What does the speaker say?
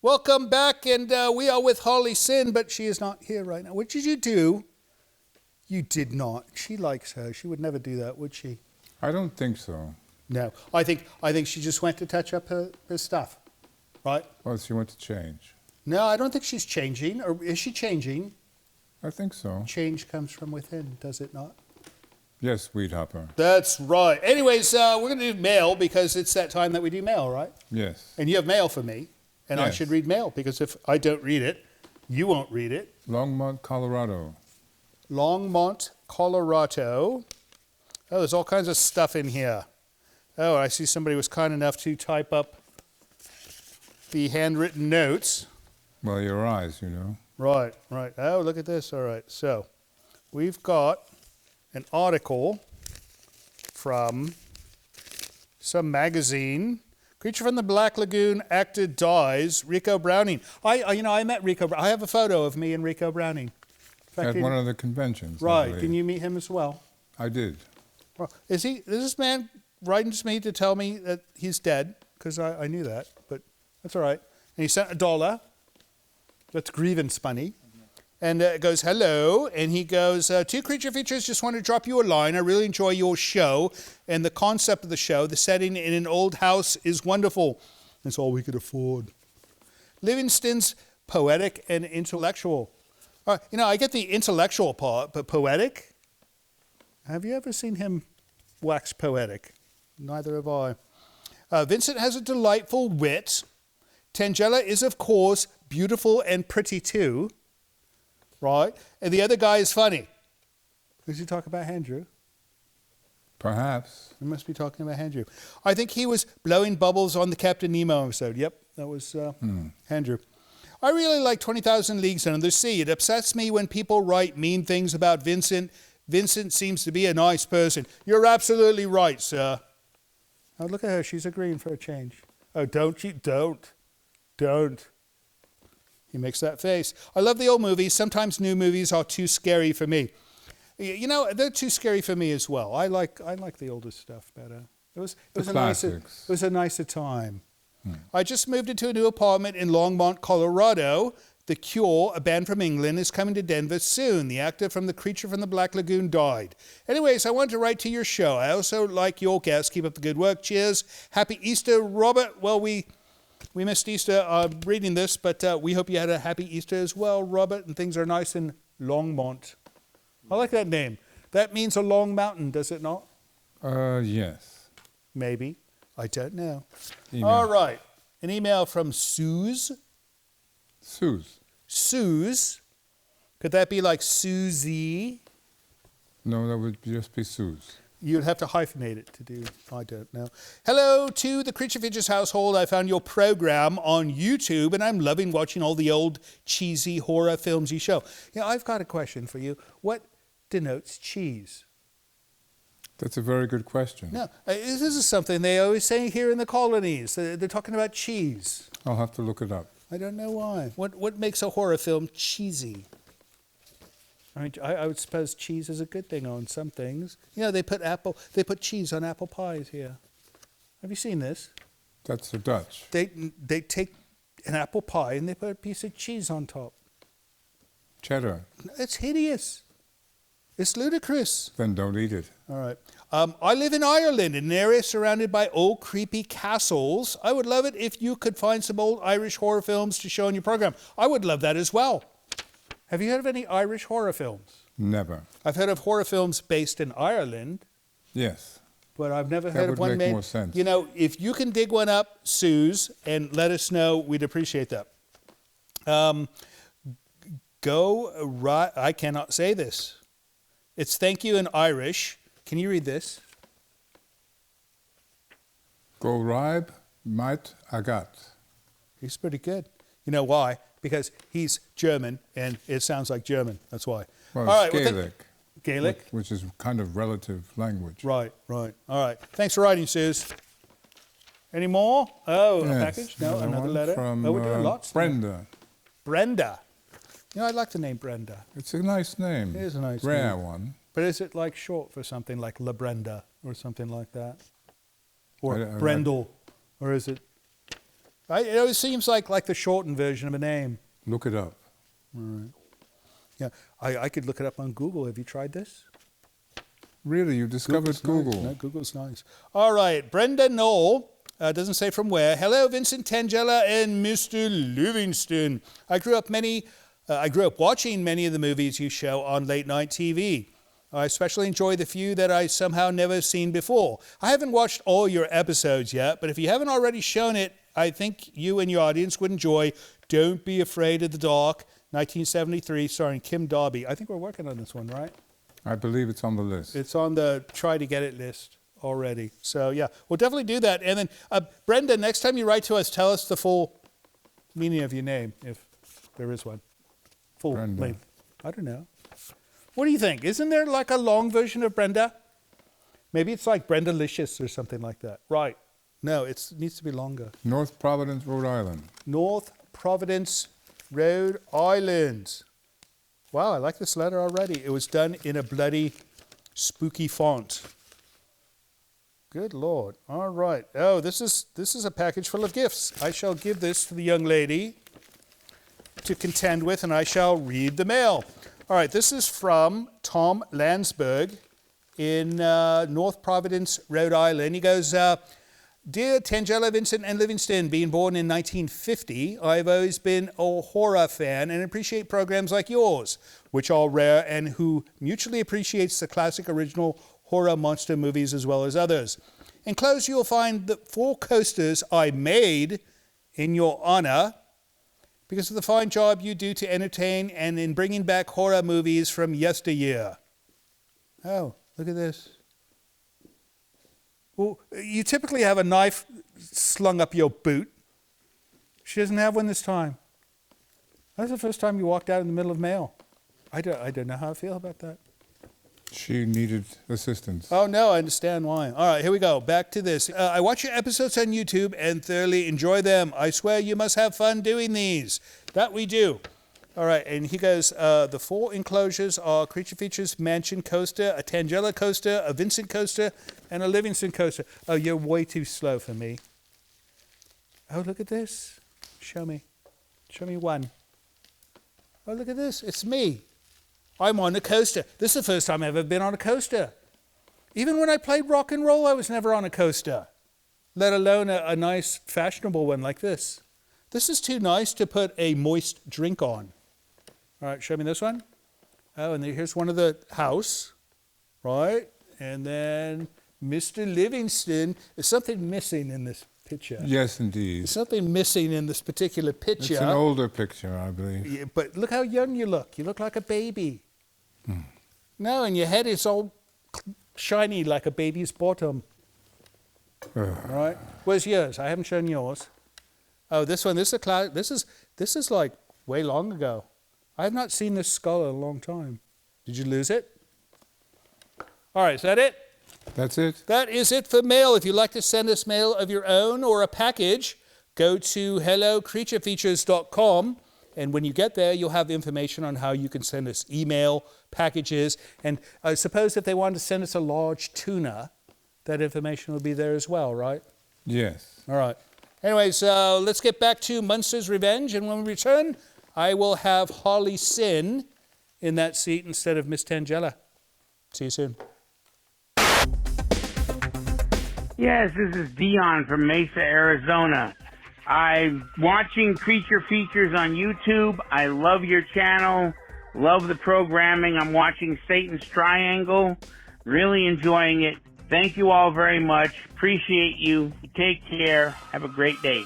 Welcome back, and we are with Harley Sin, but she is not here right now. What did you do? You did not. She likes her. She would never do that, would she? I don't think so. No. I think she just went to touch up her stuff, right? Well, she went to change. No, I don't think she's changing. Or is she changing? I think so. Change comes from within, does it not? Yes, Weed Hopper. That's right. Anyways, we're going to do mail because it's that time that we do mail, right? Yes. And you have mail for me, and I Yes. should read mail because if I don't read it, you won't read it. Longmont, Colorado. Longmont, Colorado. Oh, there's all kinds of stuff in here. Oh, I see somebody was kind enough to type up the handwritten notes. Well, your eyes, you know. Right, right. Oh, look at this. All right. So we've got an article from some magazine. Creature from the Black Lagoon, actor dies. Rico Browning. I met Rico. I have a photo of me and Rico Browning. In fact, At one of the conventions. I right. believe. Can you meet him as well? I did. Well, is this man writing to me to tell me that he's dead? Because I knew that, but that's all right. And he sent $1. That's grievance money. And it goes, hello. And he goes, two Creature Features, just want to drop you a line. I really enjoy your show. And the concept of the show, the setting in an old house is wonderful. That's all we could afford. Livingston's poetic and intellectual. I get the intellectual part, but poetic? Have you ever seen him wax poetic? Neither have I. Vincent has a delightful wit. Tangela is, of course, beautiful and pretty too. Right? And the other guy is funny. Does he talk about Andrew? Perhaps. He must be talking about Andrew. I think he was blowing bubbles on the Captain Nemo episode. Yep, that was Andrew. I really like 20,000 Leagues Under the Sea. It upsets me when people write mean things about Vincent. Vincent seems to be a nice person. You're absolutely right, sir. Oh, look at her. She's agreeing for a change. Oh, don't you? Don't. He makes that face. I love the old movies. Sometimes new movies are too scary for me. You know, they're too scary for me as well. I like the older stuff better. It was a nicer time. I just moved into a new apartment in Longmont, Colorado. The Cure, a band from England, is coming to Denver soon. The actor from The Creature from the Black Lagoon died. Anyways, I wanted to write to your show. I also like your guests. Keep up the good work. Cheers. Happy Easter, Robert. Well, we missed Easter reading this, but we hope you had a happy Easter as well, Robert, and things are nice in Longmont. I like that name. That means a long mountain, does it not? Yes. Maybe. I don't know. Email. All right. An email from Suze. Suze. Could that be like Susie? No, that would just be Suze. You'd have to hyphenate it to do, I don't know. Hello to the Creature Features household. I found your program on YouTube, and I'm loving watching all the old cheesy horror films you show. You know, I've got a question for you. What denotes cheese? That's a very good question. No, this is something they always say here in the colonies. They're talking about cheese. I'll have to look it up. I don't know why. What makes a horror film cheesy? I mean, I would suppose cheese is a good thing on some things. You know, they put cheese on apple pies here. Have you seen this? That's the Dutch. They take an apple pie and they put a piece of cheese on top. Cheddar. It's hideous. It's ludicrous. Then don't eat it. All right. I live in Ireland, in an area surrounded by old creepy castles. I would love it if you could find some old Irish horror films to show in your program. I would love that as well. Have you heard of any Irish horror films? Never. I've heard of horror films based in Ireland. Yes. But I've never heard of one made made. more sense. You know, if you can dig one up, Suze, and let us know, we'd appreciate that. I cannot say this. It's thank you in Irish. Can you read this? Go ribe might agat. He's pretty good. You know why? Because he's German, and it sounds like German. That's why. Well, all it's right, Gaelic. Gaelic? Which is kind of relative language. Right. All right. Thanks for writing, Suze. Any more? Oh, Yes, a package? No, another letter? From We're doing lots. Brenda. Brenda. You know, I like the name Brenda. It's a nice name. It is a nice Rare name. one. But is it like short for something like La Brenda or something like that? Or I- Brendel? Or is it It always seems like the shortened version of a name. Look it up. All right. Yeah, I could look it up on Google. Have you tried this? Really, you discovered Google. Nice. No, Google's nice. All right, Brenda Knoll, doesn't say from where. Hello, Vincent Tangella and Mr. Livingston. I grew up watching many of the movies you show on late night TV. I especially enjoy the few that I somehow never seen before. I haven't watched all your episodes yet, but if you haven't already shown it, I think you and your audience would enjoy Don't Be Afraid of the Dark, 1973, starring Kim Darby. I think we're working on this one, right? I believe it's on the list. It's on the try to get it list already. So, yeah, we'll definitely do that. And then, Brenda, next time you write to us, tell us the full meaning of your name, if there is one. Full Brenda. length. I don't know. What do you think? Isn't there like a long version of Brenda? Maybe it's like Brenda-licious or something like that. Right. No, it needs to be longer. North Providence, Rhode Island. North Providence, Rhode Island. Wow, I like this letter already. It was done in a bloody spooky font. Good Lord. All right. Oh, this is a package full of gifts. I shall give this to the young lady to contend with, and I shall read the mail. All right, this is from Tom Landsberg in North Providence, Rhode Island. He goes, Dear Tangella, Vincent, and Livingston, being born in 1950, I've always been a horror fan and appreciate programs like yours, which are rare and who mutually appreciates the classic original horror monster movies as well as others. Enclosed, you'll find the 4 coasters I made in your honor because of the fine job you do to entertain and in bringing back horror movies from yesteryear. Oh, look at this. Well, you typically have a knife slung up your boot. She doesn't have one this time. That's the first time you walked out in the middle of mail. I don't know how I feel about that. She needed assistance. Oh, no, I understand why. All right, here we go. Back to this. I watch your episodes on YouTube and thoroughly enjoy them. I swear you must have fun doing these. That we do. All right, and he goes, the 4 enclosures are Creature Features Mansion coaster, a Tangella coaster, a Vincent coaster, and a Livingston coaster. Oh, you're way too slow for me. Oh, look at this. Show me. Show me one. Oh, look at this. It's me. I'm on a coaster. This is the first time I've ever been on a coaster. Even when I played rock and roll, I was never on a coaster, let alone a nice, fashionable one like this. This is too nice to put a moist drink on. All right, show me this one. Oh, and here's one of the house, right? And then Mr. Livingston. There's something missing in this picture. Yes, indeed. There's something missing in this particular picture. It's an older picture, I believe. Yeah, but look how young you look. You look like a baby. No, and your head is all shiny like a baby's bottom. Right? Where's yours? I haven't shown yours. Oh, this one. This is like way long ago. I have not seen this skull in a long time. Did you lose it? All right, is that it? That's it. That is it for mail. If you'd like to send us mail of your own or a package, go to hellocreaturefeatures.com. And when you get there, you'll have information on how you can send us email, packages. And I suppose if they wanted to send us a large tuna, that information will be there as well, right? Yes. All right. Anyways, let's get back to Munster's Revenge. And when we return, I will have Harley Sin in that seat instead of Miss Tangella. See you soon. Yes, this is Dion from Mesa, Arizona. I'm watching Creature Features on YouTube. I love your channel. Love the programming. I'm watching Satan's Triangle. Really enjoying it. Thank you all very much. Appreciate you. Take care. Have a great day.